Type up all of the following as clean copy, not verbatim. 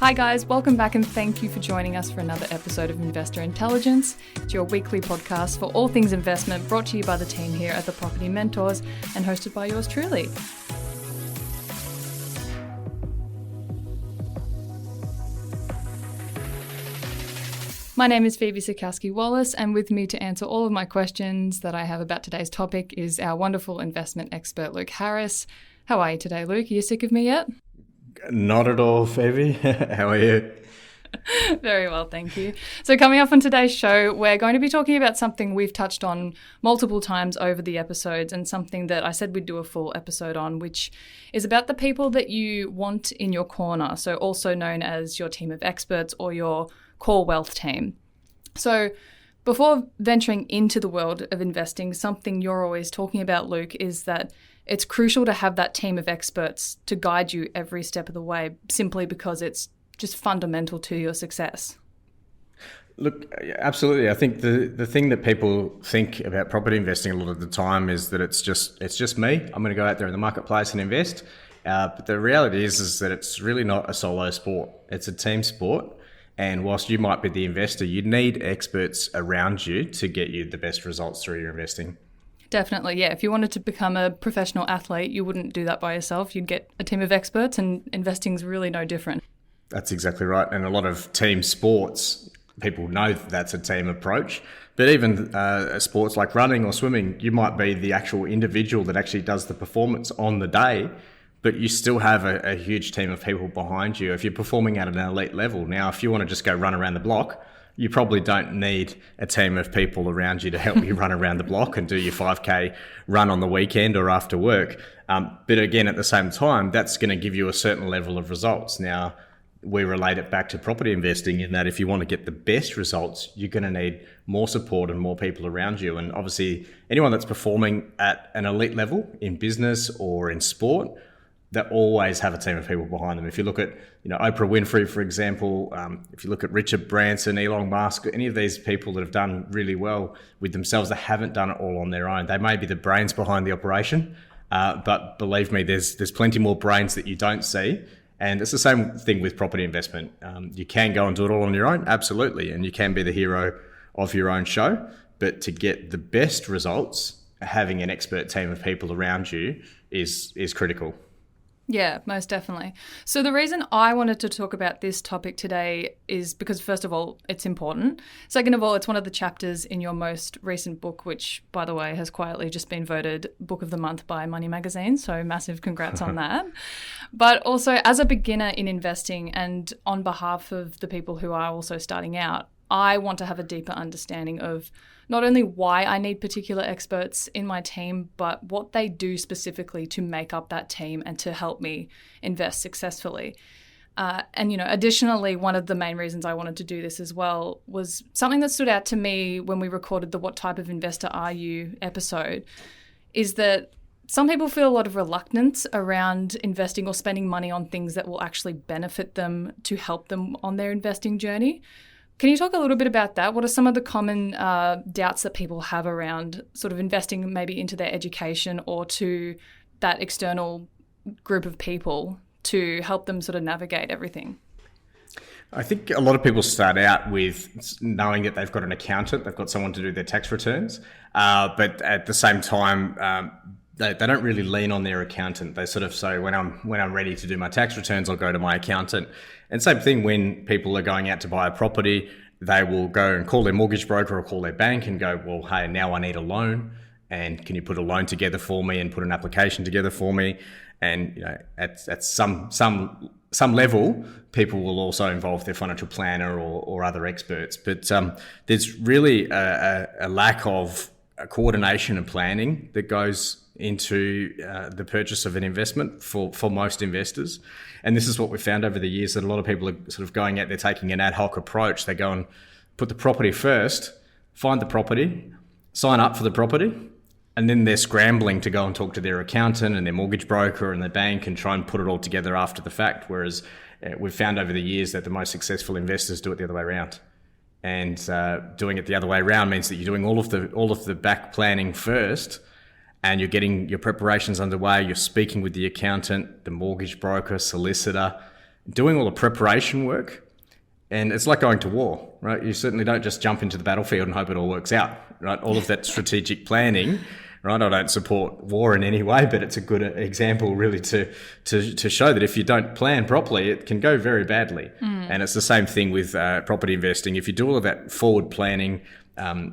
Hi guys, welcome back and thank you for joining us for another episode of Investor Intelligence. It's your weekly podcast for all things investment, brought to you by the team here at the Property Mentors and hosted by yours truly. My name is Phoebe Sikowski-Wallace, and with me to answer all of my questions that I have about today's topic is our wonderful investment expert, Luke Harris. How are you today, Luke? Are you sick of me yet? Not at all, Phoebe. How are you? Very well, thank you. So coming up on today's show, we're going to be talking about something we've touched on multiple times over the episodes and something that I said we'd do a full episode on, which is about the people that you want in your corner, so also known as your team of experts or your core wealth team. So before venturing into the world of investing, something you're always talking about, Luke, is that it's crucial to have that team of experts to guide you every step of the way, simply because it's just fundamental to your success. Look, absolutely. I think the thing that people think about property investing a lot of the time is that it's just me. I'm going to go out there in the marketplace and invest. But the reality is that it's really not a solo sport. It's a team sport. And whilst you might be the investor, you need experts around you to get you the best results through your investing. Definitely, yeah. If you wanted to become a professional athlete, you wouldn't do that by yourself. You'd get a team of experts, and investing's really no different. That's exactly right. And a lot of team sports, people know that's a team approach. But even sports like running or swimming, you might be the actual individual that actually does the performance on the day, but you still have a huge team of people behind you if you're performing at an elite level. Now, if you want to just go run around the block, you probably don't need a team of people around you to help you run around the block and do your 5K run on the weekend or after work. But again, at the same time, that's going to give you a certain level of results. Now, we relate it back to property investing in that if you want to get the best results, you're going to need more support and more people around you. And obviously, anyone that's performing at an elite level in business or in sport, they always have a team of people behind them. If you look at, Oprah Winfrey, for example, if you look at Richard Branson, Elon Musk, any of these people that have done really well with themselves, they haven't done it all on their own. They may be the brains behind the operation, but believe me, there's plenty more brains that you don't see. And it's the same thing with property investment. You can go and do it all on your own, absolutely, and you can be the hero of your own show. But to get the best results, having an expert team of people around you is critical. Yeah, most definitely. So the reason I wanted to talk about this topic today is because, first of all, it's important. Second of all, it's one of the chapters in your most recent book, which, by the way, has quietly just been voted Book of the Month by Money Magazine. So massive congrats on that. But also, as a beginner in investing and on behalf of the people who are also starting out, I want to have a deeper understanding of not only why I need particular experts in my team, but what they do specifically to make up that team and to help me invest successfully. Additionally, one of the main reasons I wanted to do this as well was something that stood out to me when we recorded the What Type of Investor Are You episode, is that some people feel a lot of reluctance around investing or spending money on things that will actually benefit them to help them on their investing journey. Can you talk a little bit about that? What are some of the common doubts that people have around sort of investing maybe into their education or to that external group of people to help them sort of navigate everything? I think a lot of people start out with knowing that they've got an accountant, they've got someone to do their tax returns, but at the same time, they don't really lean on their accountant. They sort of say, when I'm ready to do my tax returns, I'll go to my accountant. And same thing when people are going out to buy a property, they will go and call their mortgage broker or call their bank and go, well, hey, now I need a loan. And can you put a loan together for me and put an application together for me? And at some level, people will also involve their financial planner or other experts. But there's really a lack of coordination and planning that goes into the purchase of an investment for most investors. And this is what we've found over the years, that a lot of people are sort of going out there taking an ad hoc approach. They go and put the property first, find the property, sign up for the property, and then they're scrambling to go and talk to their accountant and their mortgage broker and their bank and try and put it all together after the fact. Whereas we've found over the years that the most successful investors do it the other way around. And doing it the other way around means that you're doing all of the back planning first, and you're getting your preparations underway. You're speaking with the accountant, the mortgage broker, solicitor, doing all the preparation work. And it's like going to war, right? You certainly don't just jump into the battlefield and hope it all works out, right? All of that strategic planning, right? I don't support war in any way, but it's a good example really to show that if you don't plan properly, it can go very badly. And it's the same thing with property investing. If you do all of that forward planning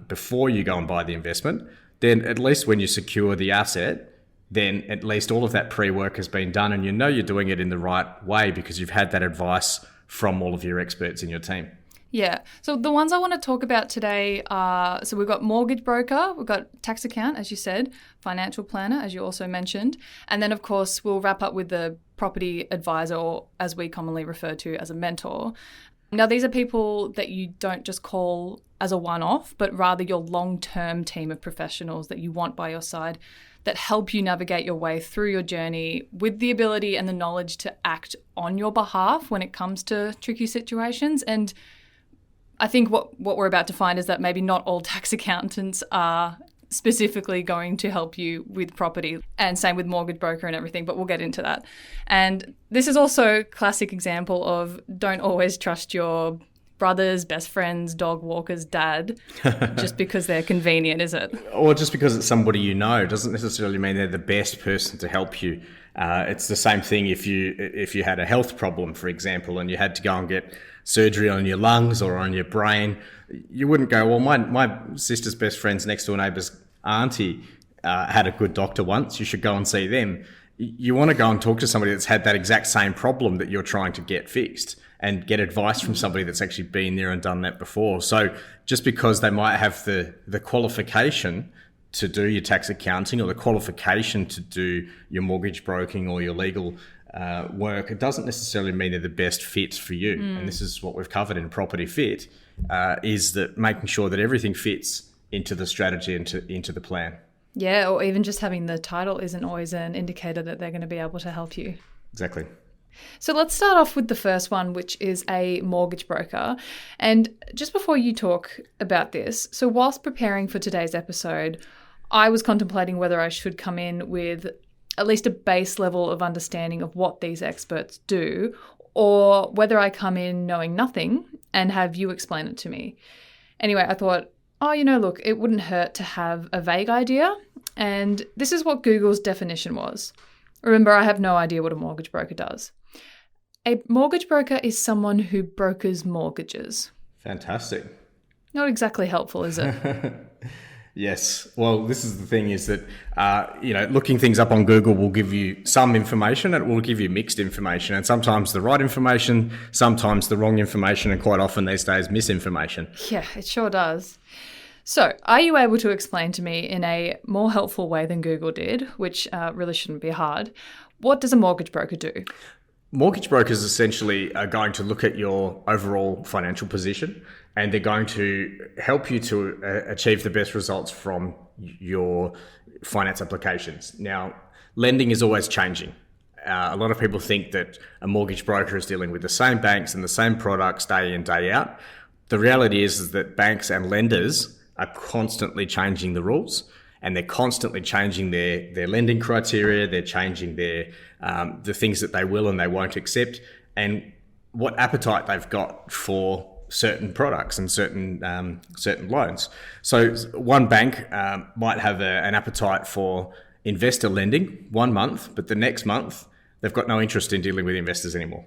before you go and buy the investment, then at least when you secure the asset, then at least all of that pre-work has been done and you know you're doing it in the right way because you've had that advice from all of your experts in your team. Yeah. So the ones I want to talk about today are, so we've got mortgage broker, we've got tax account, as you said, financial planner, as you also mentioned. And then, of course, we'll wrap up with the property advisor, or as we commonly refer to as a mentor. Now, these are people that you don't just call as a one-off, but rather your long-term team of professionals that you want by your side that help you navigate your way through your journey with the ability and the knowledge to act on your behalf when it comes to tricky situations. And I think what we're about to find is that maybe not all tax accountants are specifically going to help you with property, and same with mortgage broker and everything, but we'll get into that. And this is also a classic example of don't always trust your brother's best friend's dog walker's dad just because they're convenient, is it? Or just because it's somebody you know doesn't necessarily mean they're the best person to help you. It's the same thing if you had a health problem, for example, and you had to go and get surgery on your lungs or on your brain. You wouldn't go, well, my sister's best friend's next door neighbour's auntie had a good doctor once. You should go and see them. You want to go and talk to somebody that's had that exact same problem that you're trying to get fixed, and get advice from somebody that's actually been there and done that before. So just because they might have the qualification to do your tax accounting or the qualification to do your mortgage broking or your legal work, it doesn't necessarily mean they're the best fit for you. And this is what we've covered in Property Fit, is that making sure that everything fits into the strategy, into the plan. Yeah, or even just having the title isn't always an indicator that they're going to be able to help you. Exactly. So let's start off with the first one, which is a mortgage broker. And just before you talk about this, so whilst preparing for today's episode, I was contemplating whether I should come in with at least a base level of understanding of what these experts do, or whether I come in knowing nothing and have you explain it to me. Anyway, I thought, look, it wouldn't hurt to have a vague idea. And this is what Google's definition was. Remember, I have no idea what a mortgage broker does. A mortgage broker is someone who brokers mortgages. Fantastic. Not exactly helpful, is it? Yes. Well, this is the thing, is that, looking things up on Google will give you some information, and it will give you mixed information, and sometimes the right information, sometimes the wrong information, and quite often these days misinformation. Yeah, it sure does. So, are you able to explain to me in a more helpful way than Google did, which really shouldn't be hard, what does a mortgage broker do? Mortgage brokers essentially are going to look at your overall financial position, and they're going to help you to achieve the best results from your finance applications. Now, lending is always changing. A lot of people think that a mortgage broker is dealing with the same banks and the same products day in, day out. The reality is that banks and lenders are constantly changing the rules, and they're constantly changing their lending criteria. They're changing the things that they will and they won't accept, and what appetite they've got for certain products and certain loans. So one bank might have an appetite for investor lending 1 month, but the next month they've got no interest in dealing with investors anymore.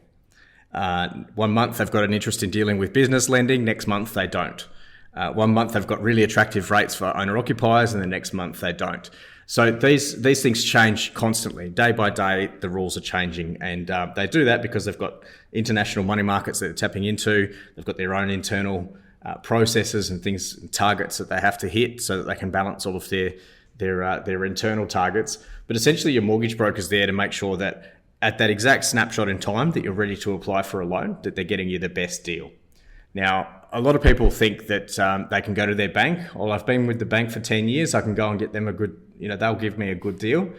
1 month they've got an interest in dealing with business lending, next month they don't. 1 month they've got really attractive rates for owner-occupiers, and the next month they don't. So these things change constantly. Day by day, the rules are changing, and they do that because they've got international money markets that they're tapping into. They've got their own internal processes and things, targets that they have to hit so that they can balance all of their internal targets. But essentially, your mortgage broker's there to make sure that at that exact snapshot in time that you're ready to apply for a loan, that they're getting you the best deal. Now, a lot of people think that they can go to their bank. Well, I've been with the bank for 10 years. I can go and get them a good, they'll give me a good deal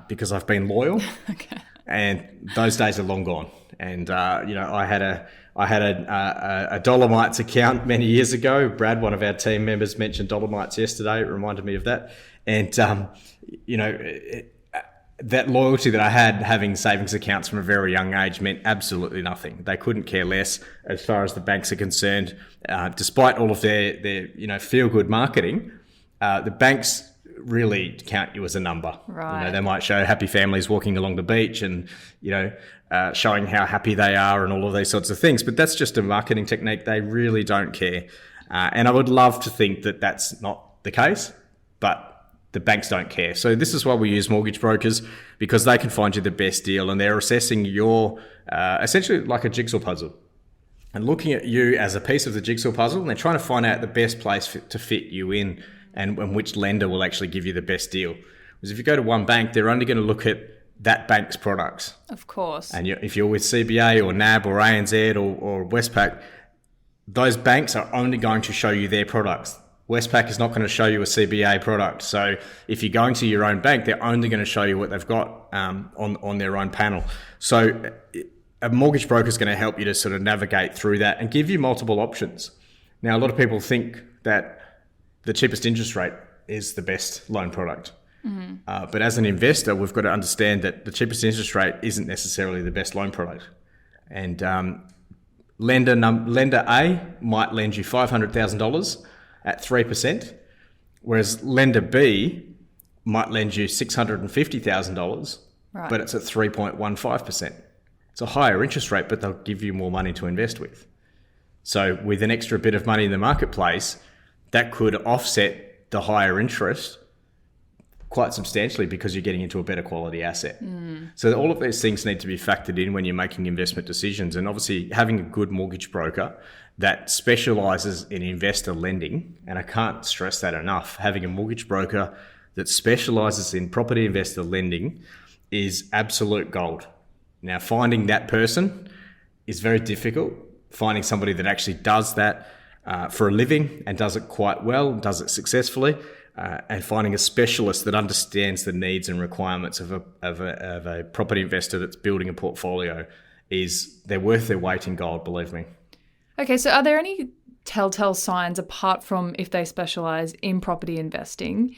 because I've been loyal. Okay. And those days are long gone. And, I had a Dolomites account many years ago. Brad, one of our team members, mentioned Dolomites yesterday. It reminded me of that. And, that loyalty that I had having savings accounts from a very young age meant absolutely nothing. They couldn't care less as far as the banks are concerned. Despite all of their feel-good marketing, the banks really count you as a number. Right. They might show happy families walking along the beach and, showing how happy they are and all of these sorts of things. But that's just a marketing technique. They really don't care. And I would love to think that that's not the case, but the banks don't care. So this is why we use mortgage brokers, because they can find you the best deal, and they're assessing your essentially like a jigsaw puzzle and looking at you as a piece of the jigsaw puzzle, and they're trying to find out the best place to fit you in and which lender will actually give you the best deal. Because if you go to one bank, they're only going to look at that bank's products. Of course. And if you're with CBA or NAB or ANZ or Westpac, those banks are only going to show you their products. Westpac is not going to show you a CBA product. So if you're going to your own bank, they're only going to show you what they've got on their own panel. So a mortgage broker is going to help you to sort of navigate through that and give you multiple options. Now, a lot of people think that the cheapest interest rate is the best loan product. Mm-hmm. But as an investor, we've got to understand that the cheapest interest rate isn't necessarily the best loan product. And lender A might lend you $500,000 at 3%, whereas lender B might lend you $650,000, right, but it's at 3.15%. It's a higher interest rate, but they'll give you more money to invest with. So with an extra bit of money in the marketplace, that could offset the higher interest quite substantially because you're getting into a better quality asset. So all of these things need to be factored in when you're making investment decisions. And obviously having a good mortgage broker that specialises in investor lending, and I can't stress that enough, having a mortgage broker that specialises in property investor lending is absolute gold. Now, finding that person is very difficult. Finding somebody that actually does that for a living and does it quite well, does it successfully, and finding a specialist that understands the needs and requirements of a property investor that's building a portfolio they're worth their weight in gold, believe me. Okay, so are there any telltale signs apart from if they specialise in property investing?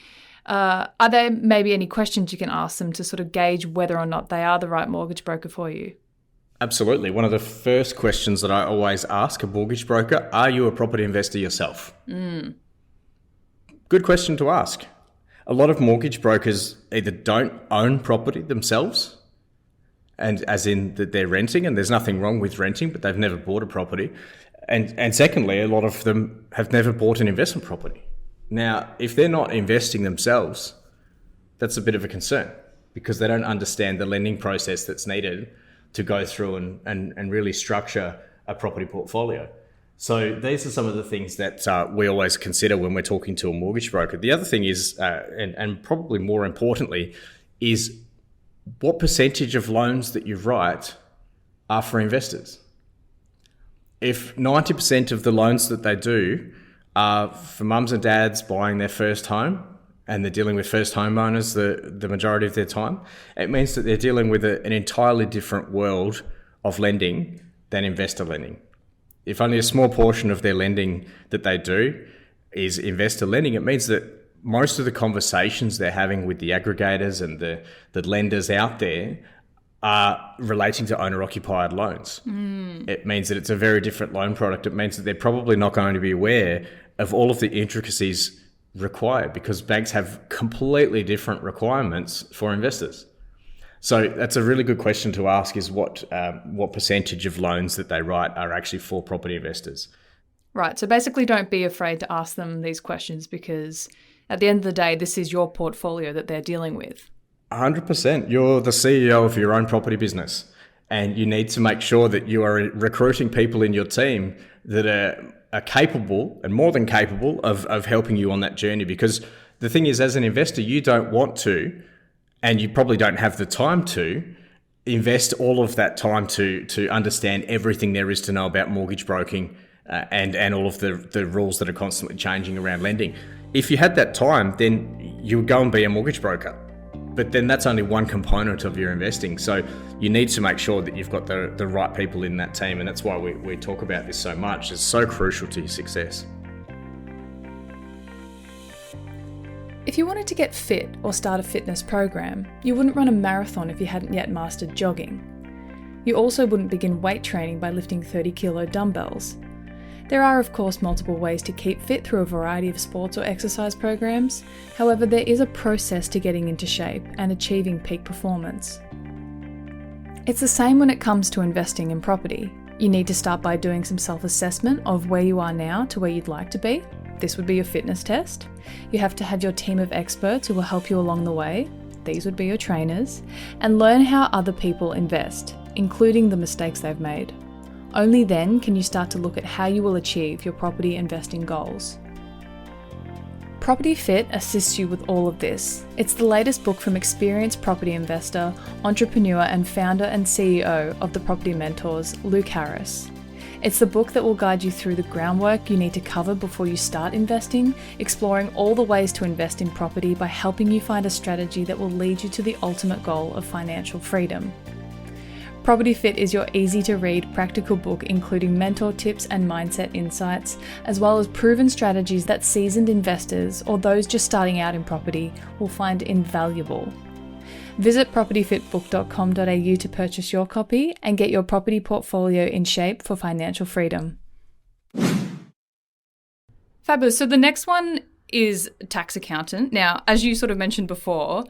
Are there maybe any questions you can ask them to sort of gauge whether or not they are the right mortgage broker for you? Absolutely. One of the first questions that I always ask a mortgage broker, are you a property investor yourself? Good question to ask. A lot of mortgage brokers either don't own property themselves, and as in that they're renting, and there's nothing wrong with renting, but they've never bought a property. And secondly, a lot of them have never bought an investment property. Now, if they're not investing themselves, that's a bit of a concern because they don't understand the lending process that's needed to go through and really structure a property portfolio. So these are some of the things that we always consider when we're talking to a mortgage broker. The other thing is, and probably more importantly, is what percentage of loans that you write are for investors. If 90% of the loans that they do are for mums and dads buying their first home, and they're dealing with first homeowners the majority of their time, it means that they're dealing with an entirely different world of lending than investor lending. If only a small portion of their lending that they do is investor lending, it means that most of the conversations they're having with the aggregators and the lenders out there are relating to owner-occupied loans. It means that it's a very different loan product. It means that they're probably not going to be aware of all of the intricacies required because banks have completely different requirements for investors. So that's a really good question to ask, is what percentage of loans that they write are actually for property investors. Right. So basically don't be afraid to ask them these questions because at the end of the day, this is your portfolio that they're dealing with. 100%. You're the CEO of your own property business, and you need to make sure that you are recruiting people in your team that are capable and more than capable of helping you on that journey. Because the thing is, as an investor, you don't want to, and you probably don't have the time to, invest all of that time to understand everything there is to know about mortgage broking and all of the rules that are constantly changing around lending. If you had that time, then you would go and be a mortgage broker. But then that's only one component of your investing. So you need to make sure that you've got the right people in that team. And that's why we talk about this so much. It's so crucial to your success. If you wanted to get fit or start a fitness program, you wouldn't run a marathon if you hadn't yet mastered jogging. You also wouldn't begin weight training by lifting 30-kilo dumbbells. There are, of course, multiple ways to keep fit through a variety of sports or exercise programs. However, there is a process to getting into shape and achieving peak performance. It's the same when it comes to investing in property. You need to start by doing some self-assessment of where you are now to where you'd like to be. This would be your fitness test. You have to have your team of experts who will help you along the way. These would be your trainers. And learn how other people invest, including the mistakes they've made. Only then can you start to look at how you will achieve your property investing goals. Property Fit assists you with all of this. It's the latest book from experienced property investor, entrepreneur and founder and CEO of the Property Mentors, Luke Harris. It's the book that will guide you through the groundwork you need to cover before you start investing, exploring all the ways to invest in property by helping you find a strategy that will lead you to the ultimate goal of financial freedom. Property Fit is your easy-to-read, practical book including mentor tips and mindset insights, as well as proven strategies that seasoned investors or those just starting out in property will find invaluable. Visit propertyfitbook.com.au to purchase your copy and get your property portfolio in shape for financial freedom. Fabulous. So the next one is tax accountant. Now, as you sort of mentioned before,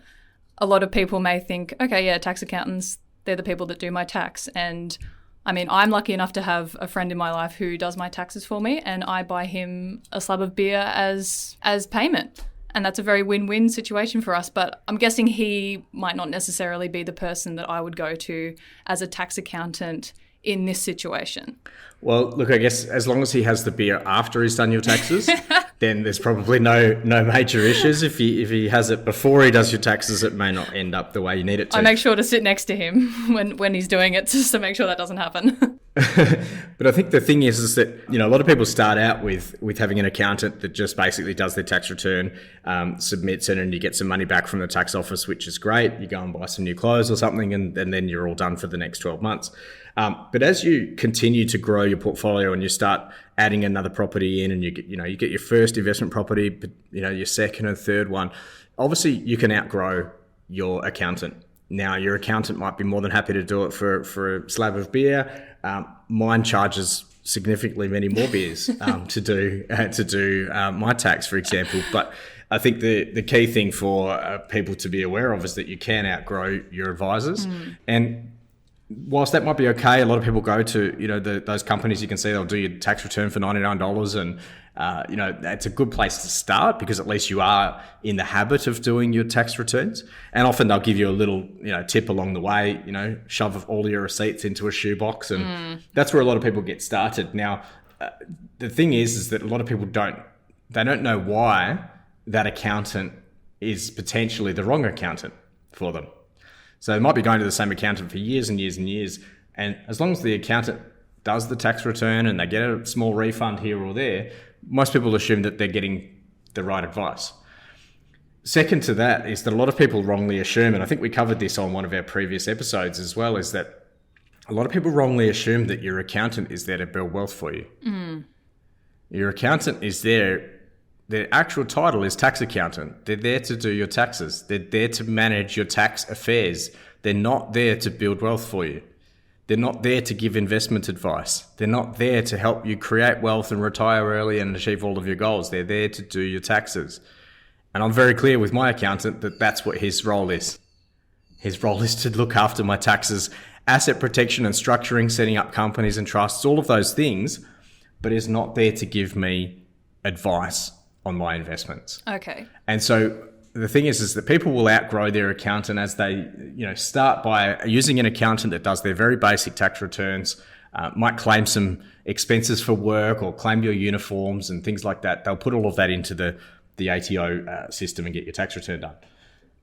a lot of people may think, okay, yeah, tax accountants, they're the people that do my tax. And I mean, I'm lucky enough to have a friend in my life who does my taxes for me, and I buy him a slab of beer as payment. And that's a very win-win situation for us. But I'm guessing he might not necessarily be the person that I would go to as a tax accountant in this situation. Well, look, I guess as long as he has the beer after he's done your taxes, then there's probably no major issues. If he has it before he does your taxes, it may not end up the way you need it to. I make sure to sit next to him when he's doing it, just to make sure that doesn't happen. But I think the thing is that, you know, a lot of people start out with having an accountant that just basically does their tax return, submits it, and you get some money back from the tax office, which is great. You go and buy some new clothes or something, and then you're all done for the next 12 months. But as you continue to grow your portfolio and you start adding another property in, and you get your first investment property, but your second and third one, obviously you can outgrow your accountant. Now, your accountant might be more than happy to do it for a slab of beer. Mine charges significantly many more beers to do my tax, for example. But I think the key thing for people to be aware of is that you can outgrow your advisors. And whilst that might be okay, a lot of people go to those companies. You can see they'll do your tax return for $99, and it's a good place to start because at least you are in the habit of doing your tax returns. And often they'll give you a little tip along the way. Shove all your receipts into a shoebox, and that's where a lot of people get started. Now, the thing is that a lot of people don't know why that accountant is potentially the wrong accountant for them. So they might be going to the same accountant for years and years and years. And as long as the accountant does the tax return and they get a small refund here or there, most people assume that they're getting the right advice. Second to that is that a lot of people wrongly assume, and I think we covered this on one of our previous episodes as well, is that a lot of people wrongly assume that your accountant is there to build wealth for you. Your accountant is there. Their actual title is tax accountant. They're there to do your taxes. They're there to manage your tax affairs. They're not there to build wealth for you. They're not there to give investment advice. They're not there to help you create wealth and retire early and achieve all of your goals. They're there to do your taxes. And I'm very clear with my accountant that that's what his role is. His role is to look after my taxes, asset protection and structuring, setting up companies and trusts, all of those things, but is not there to give me advice on my investments. Okay. And so the thing is that people will outgrow their accountant as they, start by using an accountant that does their very basic tax returns, might claim some expenses for work or claim your uniforms and things like that. They'll put all of that into the ATO system and get your tax return done.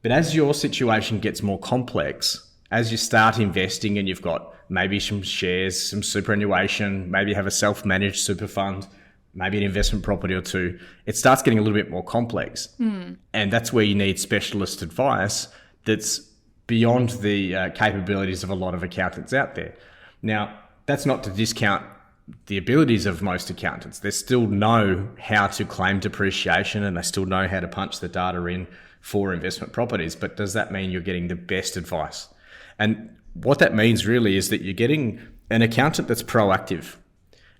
But as your situation gets more complex, as you start investing and you've got maybe some shares, some superannuation, maybe you have a self-managed super fund, maybe an investment property or two, it starts getting a little bit more complex. And that's where you need specialist advice that's beyond the capabilities of a lot of accountants out there. Now, that's not to discount the abilities of most accountants. They still know how to claim depreciation and they still know how to punch the data in for investment properties. But does that mean you're getting the best advice? And what that means really is that you're getting an accountant that's proactive.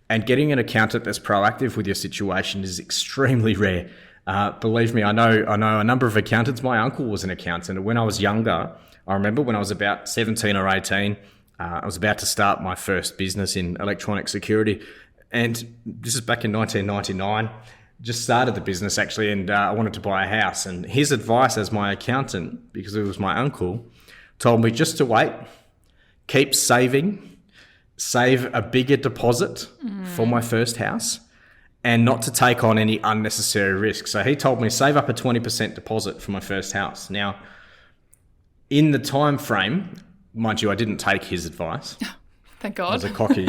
And getting an accountant that's proactive with your situation is extremely rare. Believe me, I know a number of accountants. My uncle was an accountant. And when I was younger, I remember when I was about 17 or 18, I was about to start my first business in electronic security. And this is back in 1999. Just started the business actually, and I wanted to buy a house. And his advice as my accountant, because it was my uncle, told me just to wait, keep saving, save a bigger deposit for my first house, and not to take on any unnecessary risk. So he told me save up a 20% deposit for my first house. Now, in the time frame, mind you, I didn't take his advice. Thank God. I was a cocky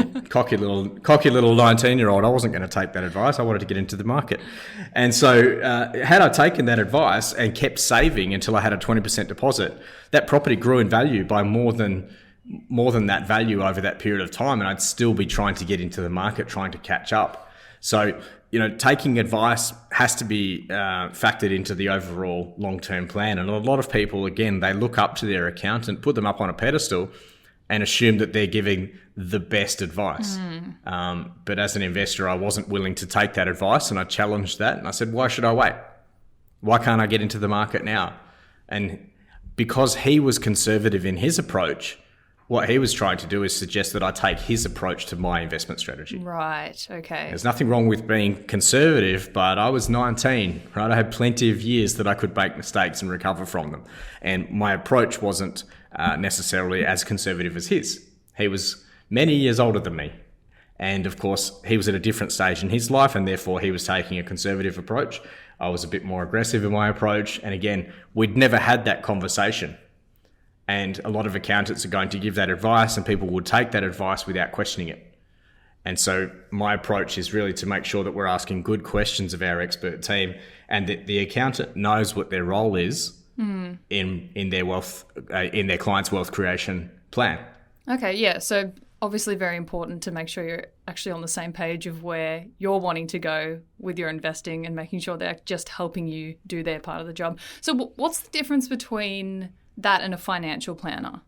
little 19-year-old. I wasn't going to take that advice. I wanted to get into the market. And so had I taken that advice and kept saving until I had a 20% deposit, that property grew in value by more than that value over that period of time. And I'd still be trying to get into the market, trying to catch up. So, taking advice has to be factored into the overall long-term plan. And a lot of people, again, they look up to their accountant, put them up on a pedestal and assume that they're giving the best advice. But as an investor, I wasn't willing to take that advice, and I challenged that. And I said, why should I wait? Why can't I get into the market now? And because he was conservative in his approach, what he was trying to do is suggest that I take his approach to my investment strategy. Right, okay. There's nothing wrong with being conservative, but I was 19, right? I had plenty of years that I could make mistakes and recover from them. And my approach wasn't necessarily as conservative as his. He was many years older than me. And of course, he was at a different stage in his life, and therefore he was taking a conservative approach. I was a bit more aggressive in my approach. And again, we'd never had that conversation. And a lot of accountants are going to give that advice, and people would take that advice without questioning it. And so my approach is really to make sure that we're asking good questions of our expert team, and that the accountant knows what their role is in their client's wealth creation plan. Okay, yeah. So obviously very important to make sure you're actually on the same page of where you're wanting to go with your investing and making sure they're just helping you do their part of the job. So what's the difference between that and a financial planner?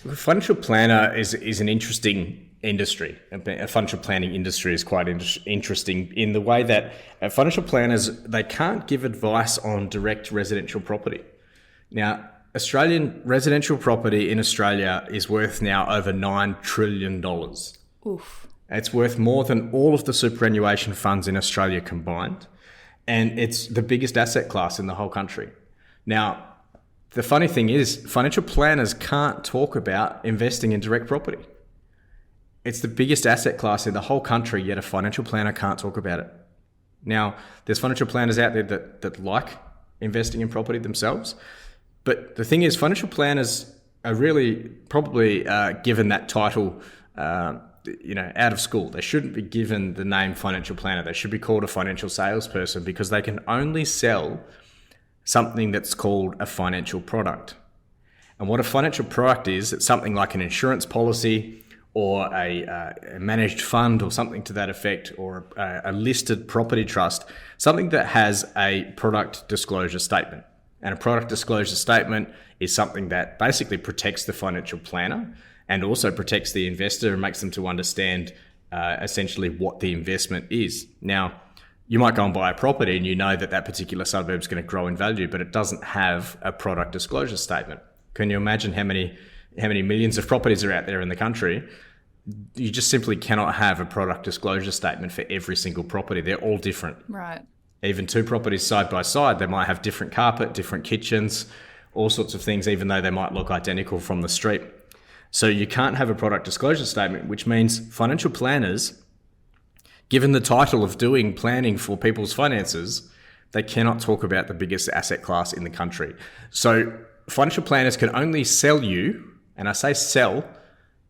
A financial planner is an interesting industry. A financial planning industry is quite interesting in the way that financial planners, they can't give advice on direct residential property. Now, Australian residential property in Australia is worth now over $9 trillion. Oof. It's worth more than all of the superannuation funds in Australia combined. And it's the biggest asset class in the whole country. Now, the funny thing is, financial planners can't talk about investing in direct property. It's the biggest asset class in the whole country, yet a financial planner can't talk about it. Now, there's financial planners out there that like investing in property themselves. But the thing is, financial planners are really probably given that title out of school. They shouldn't be given the name financial planner. They should be called a financial salesperson, because they can only sell something that's called a financial product. And what a financial product is, it's something like an insurance policy or a managed fund or something to that effect, or a listed property trust, something that has a product disclosure statement. And a product disclosure statement is something that basically protects the financial planner and also protects the investor and makes them to understand essentially what the investment is. Now, you might go and buy a property and you know that particular suburb is going to grow in value, but it doesn't have a product disclosure statement. Can you imagine how many millions of properties are out there in the country? You just simply cannot have a product disclosure statement for every single property. They're all different. Right. Even two properties side by side, they might have different carpet, different kitchens, all sorts of things, even though they might look identical from the street. So you can't have a product disclosure statement, which means financial planners, given the title of doing planning for people's finances, they cannot talk about the biggest asset class in the country. So financial planners can only sell you, and I say sell,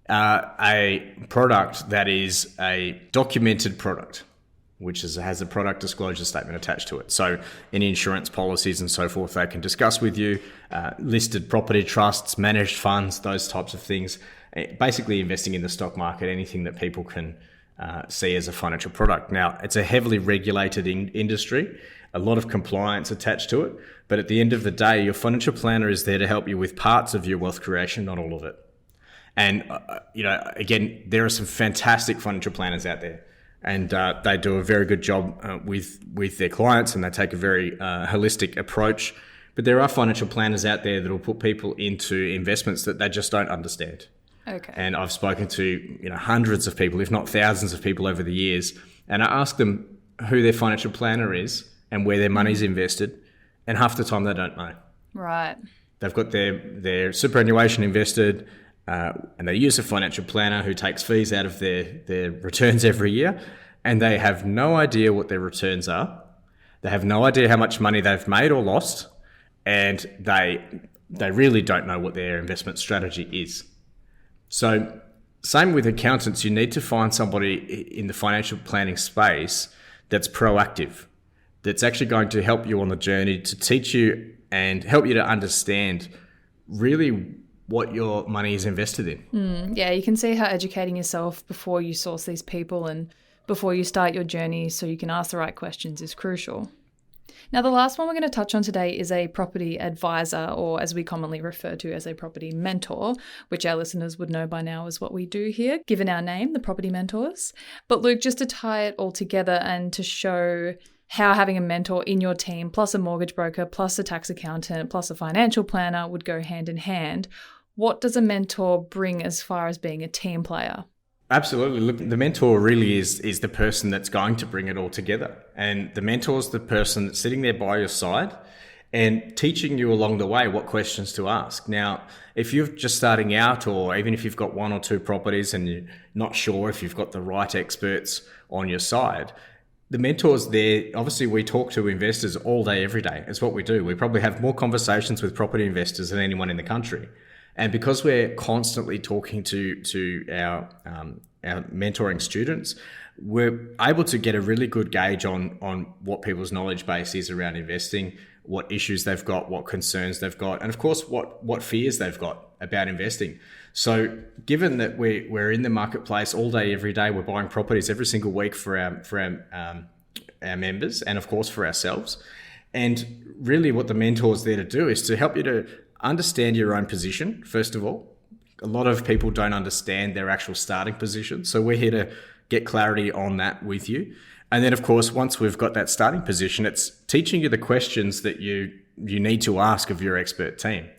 a product that is a documented product, which has a product disclosure statement attached to it. So any insurance policies and so forth, they can discuss with you, listed property trusts, managed funds, those types of things. Basically investing in the stock market, anything that people can see as a financial product. Now, it's a heavily regulated industry, a lot of compliance attached to it, but at the end of the day, your financial planner is there to help you with parts of your wealth creation, not all of it. And, again, there are some fantastic financial planners out there, and they do a very good job with their clients, and they take a very holistic approach. But there are financial planners out there that will put people into investments that they just don't understand. Okay. And I've spoken to hundreds of people, if not thousands of people over the years, and I ask them who their financial planner is and where their money's invested, and half the time they don't know. Right. They've got their superannuation invested, and they use a financial planner who takes fees out of their returns every year, and they have no idea what their returns are. They have no idea how much money they've made or lost, and they really don't know what their investment strategy is. So same with accountants, you need to find somebody in the financial planning space that's proactive, that's actually going to help you on the journey, to teach you and help you to understand really what your money is invested in. Yeah, you can see how educating yourself before you source these people and before you start your journey so you can ask the right questions is crucial. Now, the last one we're going to touch on today is a property advisor, or as we commonly refer to as a property mentor, which our listeners would know by now is what we do here, given our name, the Property Mentors. But Luke, just to tie it all together and to show how having a mentor in your team, plus a mortgage broker, plus a tax accountant, plus a financial planner would go hand in hand, what does a mentor bring as far as being a team player? Absolutely. Look, the mentor really is the person that's going to bring it all together. And the mentor is the person that's sitting there by your side and teaching you along the way what questions to ask. Now, if you're just starting out, or even if you've got one or two properties and you're not sure if you've got the right experts on your side, the mentor's there. Obviously, we talk to investors all day, every day. It's what we do. We probably have more conversations with property investors than anyone in the country. And because we're constantly talking to our mentoring students, we're able to get a really good gauge on what people's knowledge base is around investing, what issues they've got, what concerns they've got, and of course, what fears they've got about investing. So given that we're in the marketplace all day, every day, we're buying properties every single week for our members and of course for ourselves. And really what the mentor is there to do is to help you to understand your own position, first of all. A lot of people don't understand their actual starting position. So we're here to get clarity on that with you. And then, of course, once we've got that starting position, it's teaching you the questions that you need to ask of your expert team.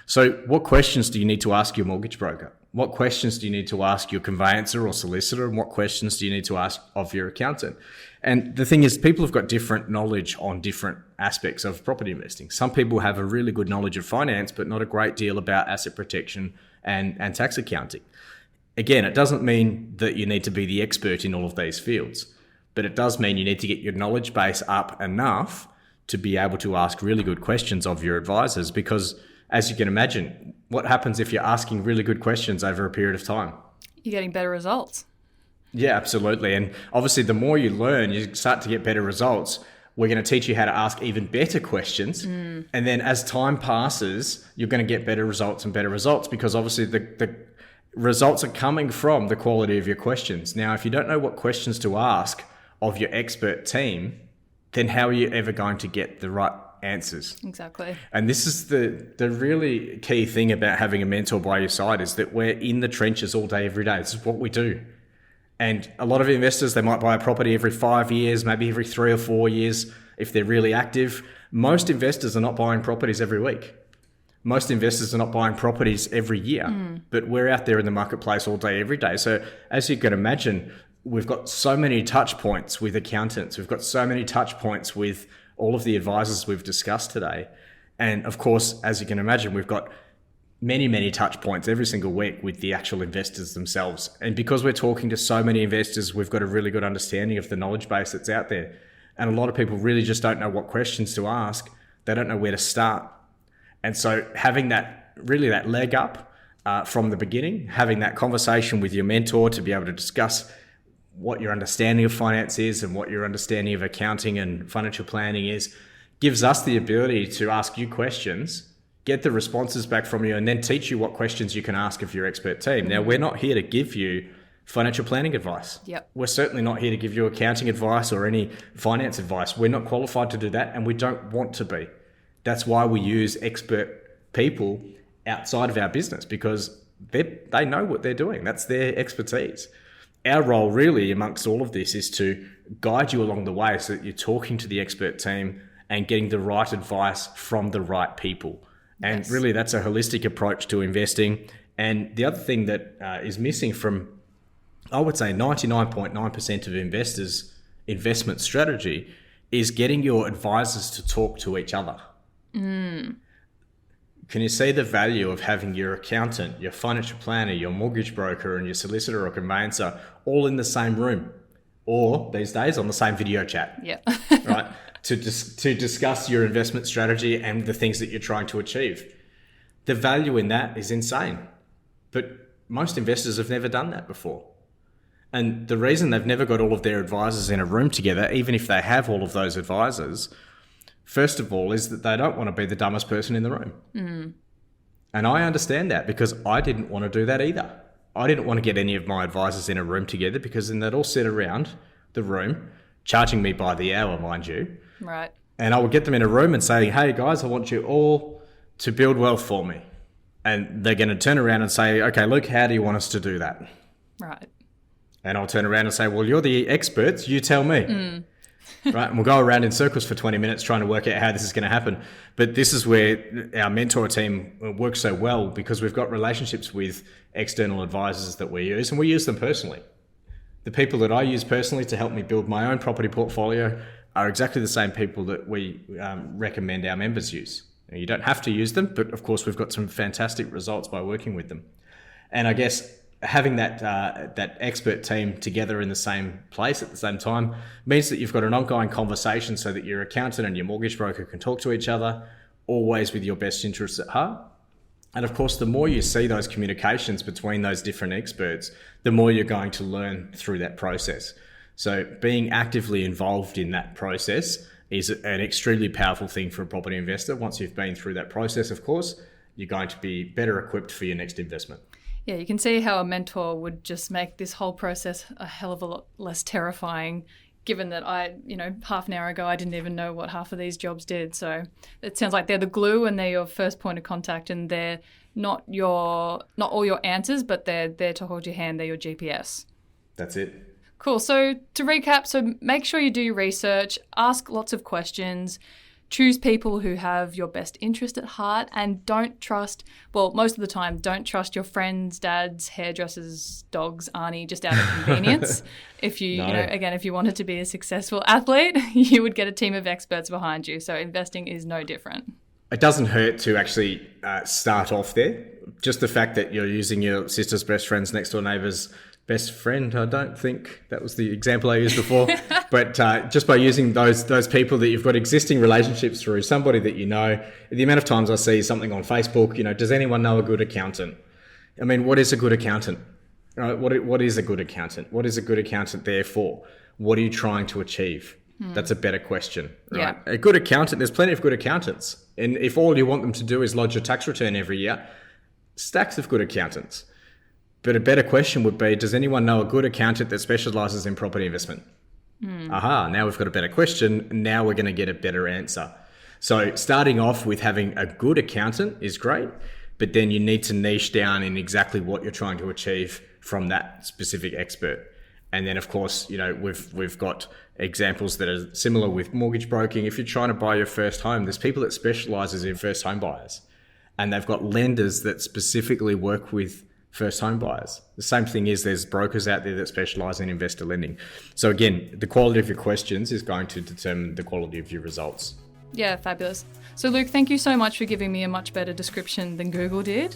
So what questions do you need to ask your mortgage broker? What questions do you need to ask your conveyancer or solicitor? And what questions do you need to ask of your accountant? And the thing is, people have got different knowledge on different aspects of property investing. Some people have a really good knowledge of finance, but not a great deal about asset protection and tax accounting. Again, it doesn't mean that you need to be the expert in all of these fields, but it does mean you need to get your knowledge base up enough to be able to ask really good questions of your advisors, because as you can imagine, what happens if you're asking really good questions over a period of time? You're getting better results. Yeah, absolutely. And obviously, the more you learn, you start to get better results. We're going to teach you how to ask even better questions. And then as time passes, you're going to get better results and better results, because obviously the results are coming from the quality of your questions. Now, if you don't know what questions to ask of your expert team, then how are you ever going to get the right answers? Exactly. And this is the really key thing about having a mentor by your side, is that we're in the trenches all day, every day. This is what we do. And a lot of investors, they might buy a property every 5 years, maybe every 3 or 4 years if they're really active. Most investors are not buying properties every week. Most investors are not buying properties every year, but we're out there in the marketplace all day, every day. So as you can imagine, we've got so many touch points with accountants. We've got so many touch points with all of the advisors we've discussed today. And of course, as you can imagine, we've got many touch points every single week with the actual investors themselves. And because we're talking to so many investors, we've got a really good understanding of the knowledge base that's out there. And a lot of people really just don't know what questions to ask. They don't know where to start. And so having that leg up from the beginning, having that conversation with your mentor to be able to discuss what your understanding of finance is and what your understanding of accounting and financial planning is, gives us the ability to ask you questions, get the responses back from you, and then teach you what questions you can ask of your expert team. Now, we're not here to give you financial planning advice. Yep. We're certainly not here to give you accounting advice or any finance advice. We're not qualified to do that, and we don't want to be. That's why we use expert people outside of our business, because they know what they're doing. That's their expertise. Our role really amongst all of this is to guide you along the way so that you're talking to the expert team and getting the right advice from the right people. And Yes. really that's a holistic approach to investing. And the other thing that is missing from, I would say 99.9% of investors' investment strategy is getting your advisors to talk to each other. Can you see the value of having your accountant, your financial planner, your mortgage broker, and your solicitor or conveyancer all in the same room, or these days on the same video chat? Yeah. Right? To discuss your investment strategy and the things that you're trying to achieve. The value in that is insane. But most investors have never done that before. And the reason they've never got all of their advisors in a room together, even if they have all of those advisors, first of all, is that they don't want to be the dumbest person in the room. And I understand that, because I didn't want to do that either. I didn't want to get any of my advisors in a room together, because then they'd all sit around the room, charging me by the hour, mind you. Right. And I would get them in a room and say, hey guys, I want you all to build wealth for me. And they're going to turn around and say, okay, Luke, how do you want us to do that? Right. And I'll turn around and say, well, you're the experts, you tell me. Right? And we'll go around in circles for 20 minutes trying to work out how this is going to happen. But this is where our mentor team works so well, because we've got relationships with external advisors that we use, and we use them personally. The people that I use personally to help me build my own property portfolio are exactly the same people that we recommend our members use. Now, you don't have to use them, but of course we've got some fantastic results by working with them. And I guess having that expert team together in the same place at the same time means that you've got an ongoing conversation, so that your accountant and your mortgage broker can talk to each other, always with your best interests at heart. And of course, the more you see those communications between those different experts, the more you're going to learn through that process. So being actively involved in that process is an extremely powerful thing for a property investor. Once you've been through that process, of course, you're going to be better equipped for your next investment. Yeah, you can see how a mentor would just make this whole process a hell of a lot less terrifying, given that half an hour ago, I didn't even know what half of these jobs did. So it sounds like they're the glue and they're your first point of contact, and they're not all your answers, but they're there to hold your hand. They're your GPS. That's it. Cool. So to recap, so make sure you do your research, ask lots of questions, choose people who have your best interest at heart, and most of the time, don't trust your friends, dads, hairdressers, dogs, auntie, just out of convenience. If you, if you wanted to be a successful athlete, you would get a team of experts behind you. So investing is no different. It doesn't hurt to actually start off there. Just the fact that you're using your sister's best friend's next door neighbour's best friend, I don't think that was the example I used before, but just by using those people that you've got existing relationships through, somebody that you know. The amount of times I see something on Facebook, does anyone know a good accountant? I mean, what is a good accountant? What is a good accountant? What is a good accountant there for? What are you trying to achieve? That's a better question, right? Yeah. A good accountant, there's plenty of good accountants. And if all you want them to do is lodge a tax return every year, stacks of good accountants. But a better question would be, does anyone know a good accountant that specialises in property investment? Aha, now we've got a better question. Now we're going to get a better answer. So starting off with having a good accountant is great, but then you need to niche down in exactly what you're trying to achieve from that specific expert. And then, of course, we've got examples that are similar with mortgage broking. If you're trying to buy your first home, there's people that specialises in first home buyers, and they've got lenders that specifically work with first home buyers. The same thing is there's brokers out there that specialise in investor lending. So again, the quality of your questions is going to determine the quality of your results. Yeah, fabulous. So Luke, thank you so much for giving me a much better description than Google did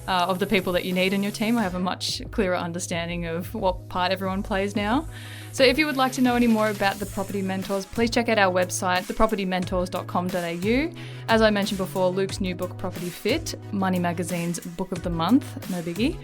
of the people that you need in your team. I have a much clearer understanding of what part everyone plays now. So if you would like to know any more about the Property Mentors, please check out our website, thepropertymentors.com.au. As I mentioned before, Luke's new book, Property Fit, Money Magazine's Book of the Month, no biggie,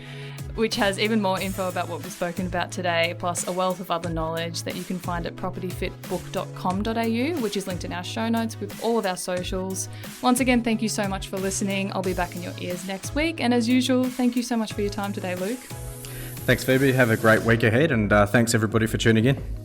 which has even more info about what we've spoken about today, plus a wealth of other knowledge that you can find at propertyfitbook.com.au, which is linked in our show notes with all of our socials. Once again, thank you so much for listening. I'll be back in your ears next week. And as usual, thank you so much for your time today, Luke. Thanks, Phoebe. Have a great week ahead, and thanks everybody for tuning in.